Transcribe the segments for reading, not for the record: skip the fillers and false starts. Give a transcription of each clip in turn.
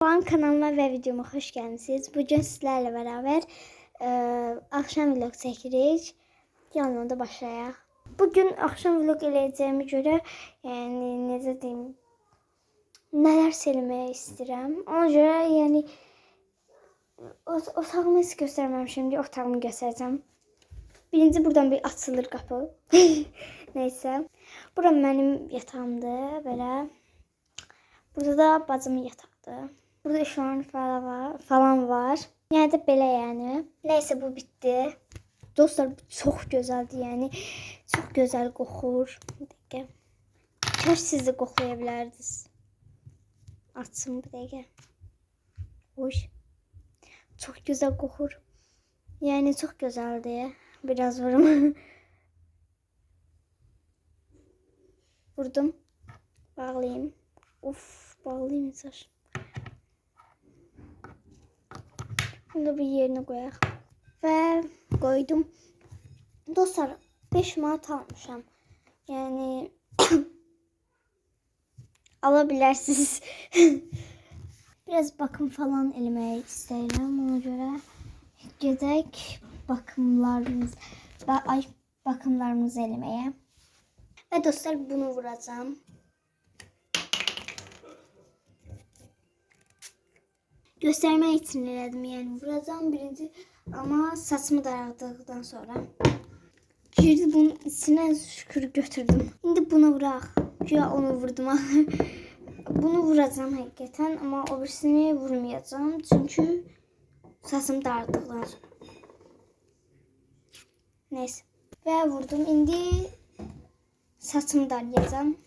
An kanalıma ve videoma hoş geldiniz. Bugün sizlerle beraber akşam vlog çekirik. Yanında başlayaq. Bugün akşam vlog eləyəcəyimə görə, yəni necə deyim, nələr eləmək istəyirəm. Ona görə, yəni otağımı heç göstərməmişəm. Otağımı göstərəcəm. Birinci buradan bir açılır qapı. Neysə. Bura mənim yatağımdır, belə. Burada da bacımın yatağıdır. Burada işıqlar falan var. Yəni də belə yəni. Nəysə bu bitdi. Dostlar çox gözəldir yəni. Çox gözəl qoxur. Bir dəqiqə. Kaş siz də qoxlaya bilərdiniz. Açım bir dəqiqə. Hoş. Çox gözəl qoxur. Yəni çox gözəldir. Biraz vurum. Vurdum. Bağlayayım. Of, bağlayayım mesaj. Bunu da bir yerine koyaq. Və koydum. Dostlar 5 manat almışam. Yəni alabilirsiniz. Biraz bakım falan eləmək istəyirəm. Ona görə gedək bakımlarımızı eləməyə. Və dostlar bunu vuracağım. Göstermek için elədim, yəni vuracağım birinci, ama saçımı daraltdıqdan sonra. Girdi bunun içine şükür götürdüm. İndi bunu vuraq. Güya onu vurdum. Bunu vuracağım həqiqətən, ama o birisini vurmayacağım. Çünkü saçımı daraltdıqdan sonra. Neyse. Və vurdum. İndi saçımı darayacağım.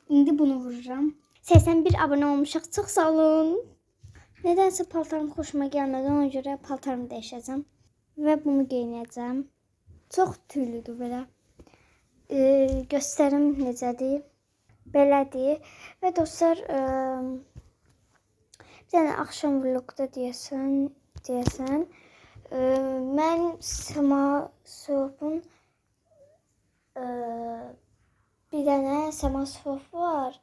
İndi bunu vururam. 81 abone olmuşaq. Çox sağ olun. Nedense paltarım hoşuma gelmedi. Ona göre paltarımı değişeceğim. Ve bunu giyinəcəm. Çox tüylüdür belə. Göstərim necədir. Belədir. Və dostlar, bir dənə axşam vlogda deyəsən, mən Semasofun bir dənə Semasof var.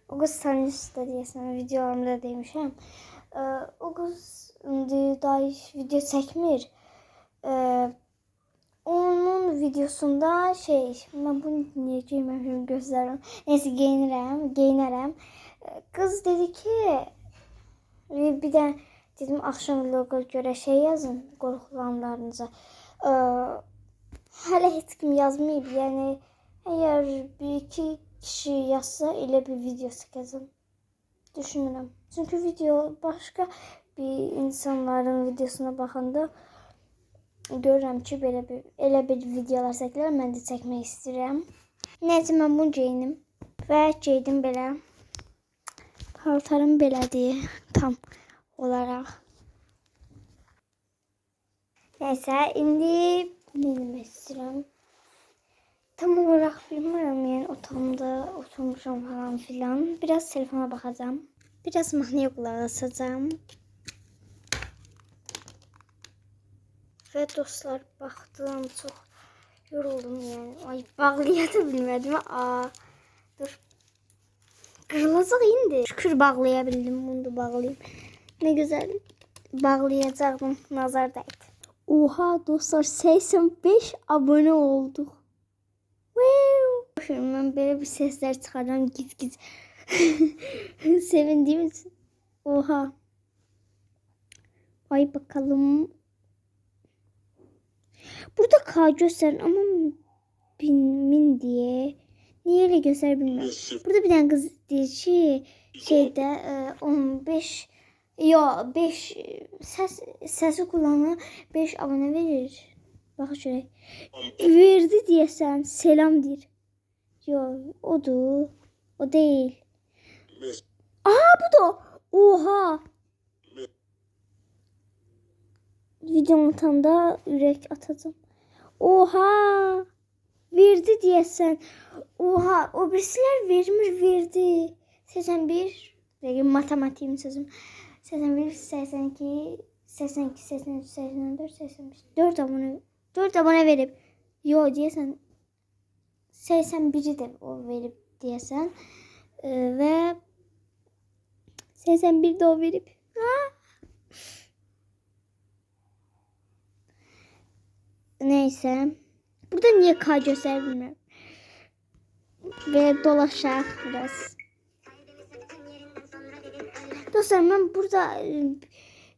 O kız tanıştı deyəsən, videolarımda demişəm. O kız daha video çəkmir. Onun videosunda mən bunu niyə giyməmişəm göstərirəm. Neyse geyinərəm. Kız dedi ki, bir də dedim axşam vloga görə yazın qorxulanlarınıza. Hələ heç kim yazmayıb, yəni əgər bir iki kişi yazsa elə bir video çəkəcəm. Düşünürəm. Çünkü video başka bir insanların videosuna baxanda görürəm ki, elə bir videolar çəkirlər, mən də çəkmək istəyirəm. Nəysə mən bunu geyinim və geydim belə. Paltarım belədir tam olaraq. Nəysə indi nə demək istəyirəm? Tam olarak bilmiyorum, yani otağımda oturmuşum falan filan. Biraz telefona bakacağım. Biraz mahnıya kulak asacağım. Ve dostlar baktım, çok yoruldum yani. Ay bağlayabilmedim. Dur. Kırılacak indi. Şükür bağlayabildim. Bunu da bağlayayım. Ne güzel bağlayacaktım. Nazar değdi. Oha dostlar 85 abone olduk. Ben böyle bir sesler çıkarıyorum git. Sevindiğim için. Oha. Ay bakalım. Burada K gösterin ama bin diye. Niye öyle göster bilmiyorum. Burada bir tane kız diyor ki şeyde 15 sesi kullanı 5 abone verir. Bak şöyle. Verdi diye sen selam dir. Yok o değil. Bu da. Oha. Videonun altında yürek atacağım. Oha. Verdi diye sen. Oha. O birisiler verdi. 81. Matematiğim sözüm. 81, 82, 83, 84, 85. 4 abone verip. Yo diye sen. 81'i de o verip diye sen. Ve 81 de o verip. Neyse. Burada niye K göster bilmiyorum. Ve dolaşaq biraz. Dostlar ben burada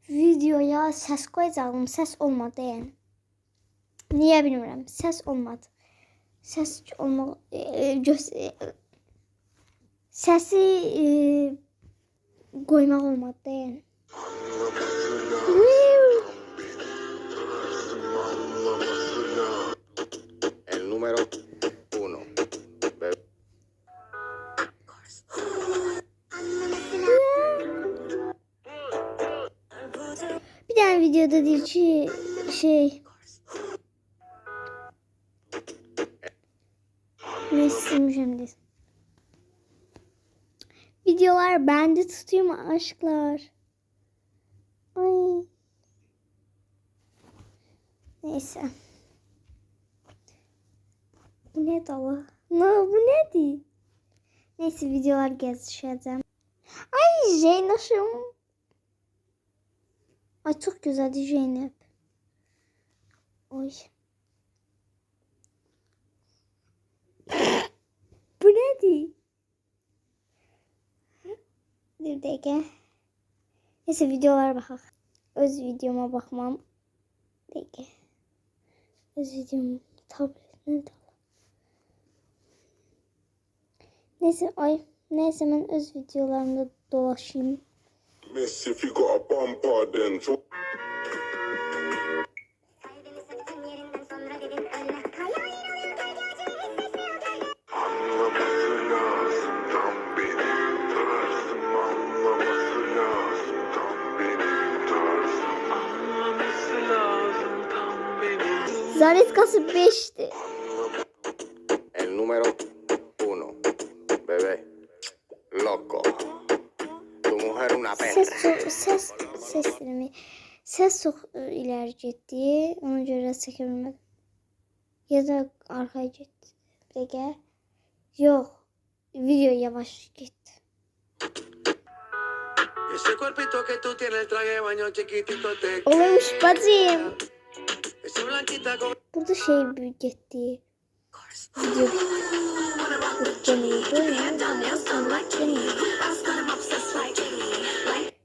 videoya ses koyacağım. Ses olmadı yani. Niye bilmiyorum. Ses olmadı. Ses olma sesi koymak olmadı yani. El número 1. Bir tane videoda diyor ki ne silmişim. Videolar bende tutuyor mu aşklar? Ay. Neyse. Bu ne dalı? No, bu ne değil? Neyse videolar gezişeceğim. Ay Zeynep'im. Ay çok güzeldi Zeynep. Oy. Bu ne değil? Bir dakika. Neyse videolara bakalım. Öz videoma bakmam. Bir dakika. Öz videom tablet nerede? Neyse neyse ben öz videolarımda dolaşayım. Miss, if you got a bumper, then Zaretkası 5'ti. El número 1. Bebé. Loco. Tu mujer una perra. Ses çok ileri gitti. Ona göre çekebilmedim. Ya da arkaya gitti. Bir dakika. Yok. Video yavaş gitti. Ese cuerpito que tú tienes, el traje de baño chiquitito te Olmuş bacım. Esa blanquita con Burada şey büyük gitti. Video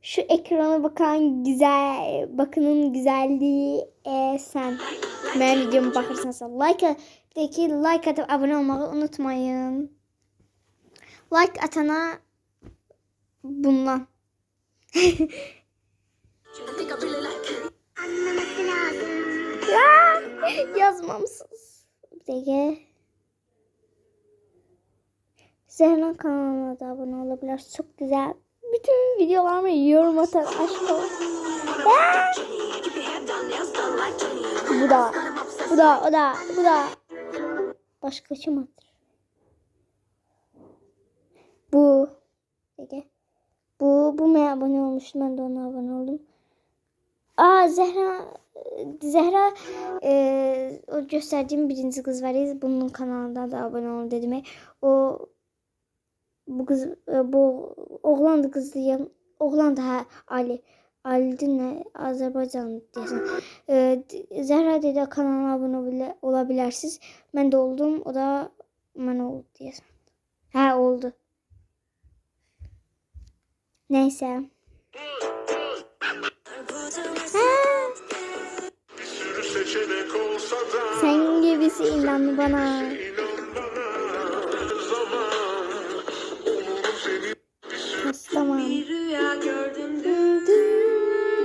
şu ekrana bakının güzelliği sen. Benim videomu bakırsanız like atıp abone olmayı unutmayın. Like atana bundan. Ya, yazmamsız. Peki. Zehra kanalına da abone olabilir. Çok güzel. Bütün videolarımı yorum atar aşk olsun. Bu da. Başka kim atır? Bu. Peki. Bu abone olmuştum. Ben de ona abone oldum. Zehra o gösterdiğim birinci kız var ya, bunun kanalına da abone olun dedim. Bu kız bu oğlan da kız diye oğlan da Ali ne Azerbaycan diyorsun. Zehra dedi kanalına abone olabilirsiniz. Ben de oldum. O da bana oldu diyorsun. Oldu. Neyse. Sen gibisi inandı bana. Tamam. Rüya gördüm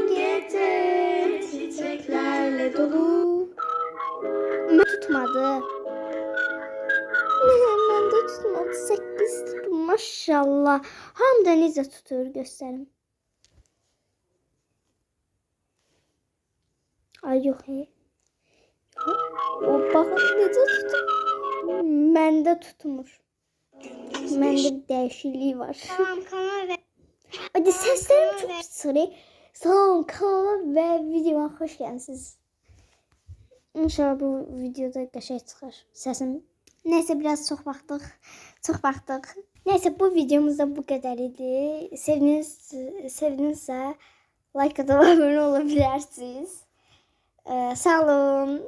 Gece çiçeklerle dolu. Tutmadı. Ben de tutmadı. 8 tuttum maşallah. Ham da nice tutur gösterim. Ay yok he. O bakın necə tutur. Məndə tutmur. Məndə dəyişikliyi var. Tamam kanal ve Hadi seslerim çok sıra. Salam kanala ve videoma hoş geldiniz. İnşallah bu videoda qəşəng çıxar səsim. Neyse biraz çox baxdıq. Neyse bu videomuz da bu kadar idi. Sevinirse like atıp abone olabilirsiniz. Sağ olun.